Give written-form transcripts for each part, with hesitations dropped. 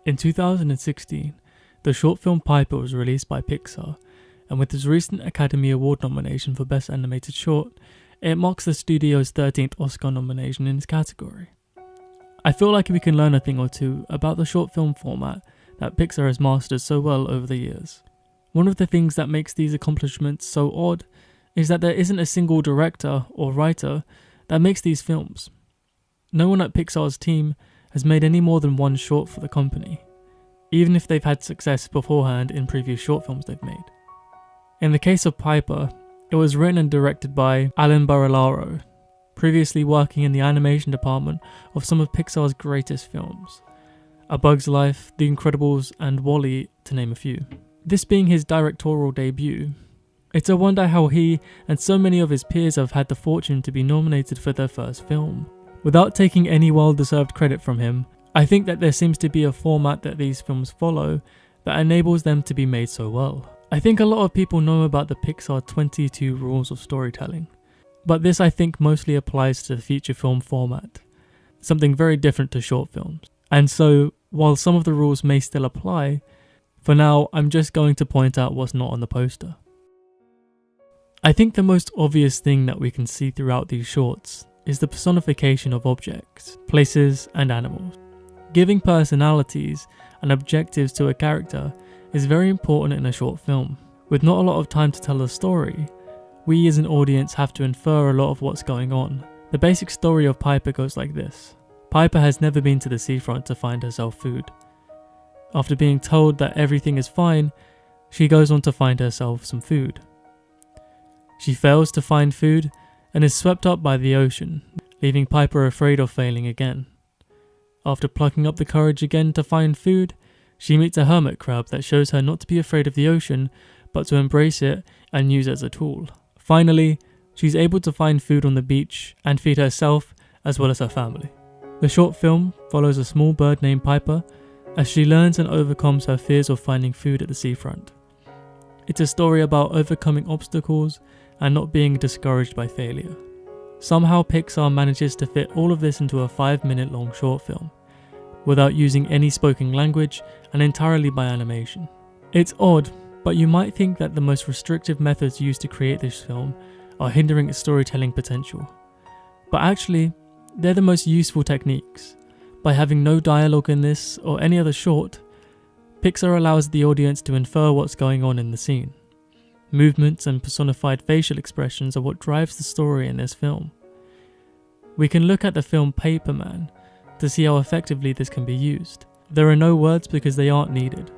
In 2016, the short film Piper was released by Pixar, and with its recent Academy Award nomination for Best Animated Short, it marks the studio's 13th Oscar nomination in its category. I feel like we can learn a thing or two about the short film format that Pixar has mastered so well over the years. One of the things that makes these accomplishments so odd is that there isn't a single director or writer that makes these films. No one at Pixar's team has made any more than one short for the company, even if they've had success beforehand in previous short films they've made. In the case of Piper, it was written and directed by Alan Barilaro, previously working in the animation department of some of Pixar's greatest films, A Bug's Life, The Incredibles, and WALL-E, to name a few. This being his directorial debut, it's a wonder how he and so many of his peers have had the fortune to be nominated for their first film. Without taking any well-deserved credit from him, I think that there seems to be a format that these films follow that enables them to be made so well. I think a lot of people know about the Pixar 22 rules of storytelling, but this I think mostly applies to the feature film format, something very different to short films. And so, while some of the rules may still apply, for now I'm just going to point out what's not on the poster. I think the most obvious thing that we can see throughout these shorts is the personification of objects, places, and animals. Giving personalities and objectives to a character is very important in a short film. With not a lot of time to tell a story, we as an audience have to infer a lot of what's going on. The basic story of Piper goes like this. Piper has never been to the seafront to find herself food. After being told that everything is fine, she goes on to find herself some food. She fails to find food and is swept up by the ocean, leaving Piper afraid of failing again. After plucking up the courage again to find food, she meets a hermit crab that shows her not to be afraid of the ocean, but to embrace it and use it as a tool. Finally, she's able to find food on the beach and feed herself as well as her family. The short film follows a small bird named Piper as she learns and overcomes her fears of finding food at the seafront. It's a story about overcoming obstacles and not being discouraged by failure. Somehow Pixar manages to fit all of this into a 5-minute long short film, without using any spoken language and entirely by animation. It's odd, but you might think that the most restrictive methods used to create this film are hindering its storytelling potential. But actually, they're the most useful techniques. By having no dialogue in this or any other short, Pixar allows the audience to infer what's going on in the scene. Movements and personified facial expressions are what drives the story in this film. We can look at the film Paperman to see how effectively this can be used. There are no words because they aren't needed.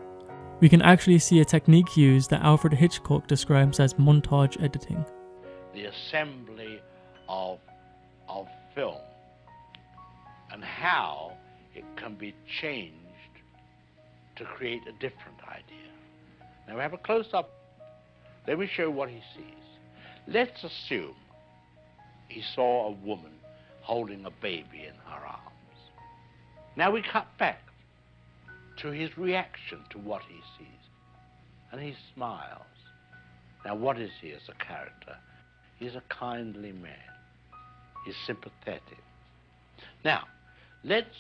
We can actually see a technique used that Alfred Hitchcock describes as montage editing. The assembly of film and how it can be changed to create a different idea. Now we have a close-up. Let me show what he sees. Let's assume he saw a woman holding a baby in her arms. Now we cut back to his reaction to what he sees, and he smiles. Now what is he as a character? He's a kindly man. He's sympathetic. Now, let's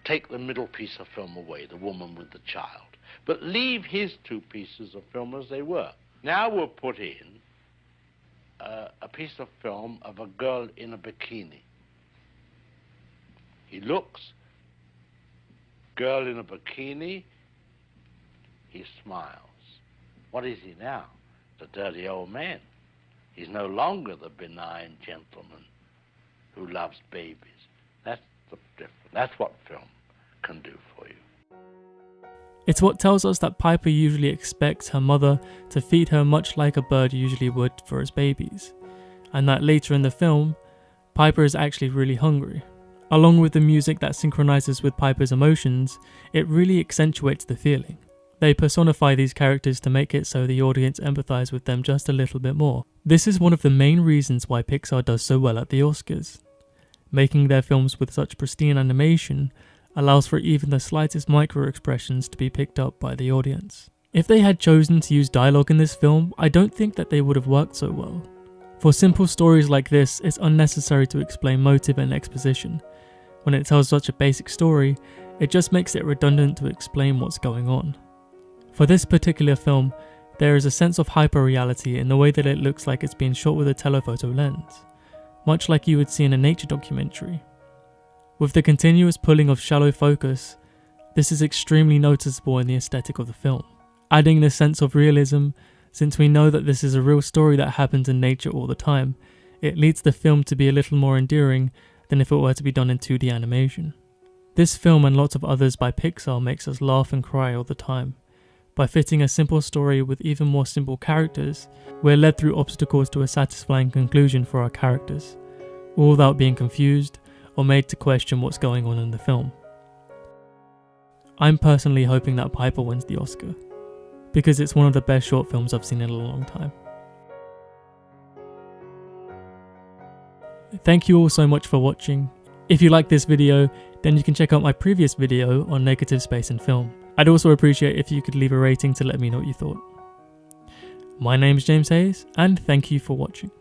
take the middle piece of film away, the woman with the child, but leave his two pieces of film as they were. Now we'll put in a piece of film of a girl in a bikini. He looks, girl in a bikini, he smiles. What is he now? The dirty old man. He's no longer the benign gentleman who loves babies. That's the difference. That's what film can do for you. It's what tells us that Piper usually expects her mother to feed her much like a bird usually would for its babies, and that later in the film, Piper is actually really hungry. Along with the music that synchronizes with Piper's emotions, it really accentuates the feeling. They personify these characters to make it so the audience empathize with them just a little bit more. This is one of the main reasons why Pixar does so well at the Oscars. Making their films with such pristine animation allows for even the slightest micro-expressions to be picked up by the audience. If they had chosen to use dialogue in this film, I don't think that they would have worked so well. For simple stories like this, it's unnecessary to explain motive and exposition. When it tells such a basic story, it just makes it redundant to explain what's going on. For this particular film, there is a sense of hyper-reality in the way that it looks like it's being shot with a telephoto lens, much like you would see in a nature documentary. With the continuous pulling of shallow focus, this is extremely noticeable in the aesthetic of the film, adding this sense of realism. Since we know that this is a real story that happens in nature all the time, it leads the film to be a little more endearing than if it were to be done in 2D animation. This film and lots of others by Pixar makes us laugh and cry all the time. By fitting a simple story with even more simple characters, we're led through obstacles to a satisfying conclusion for our characters, all without being confused or made to question what's going on in the film. I'm personally hoping that Piper wins the Oscar, because it's one of the best short films I've seen in a long time. Thank you all so much for watching. If you like this video, then you can check out my previous video on negative space in film. I'd also appreciate if you could leave a rating to let me know what you thought. My name's James Hayes, and thank you for watching.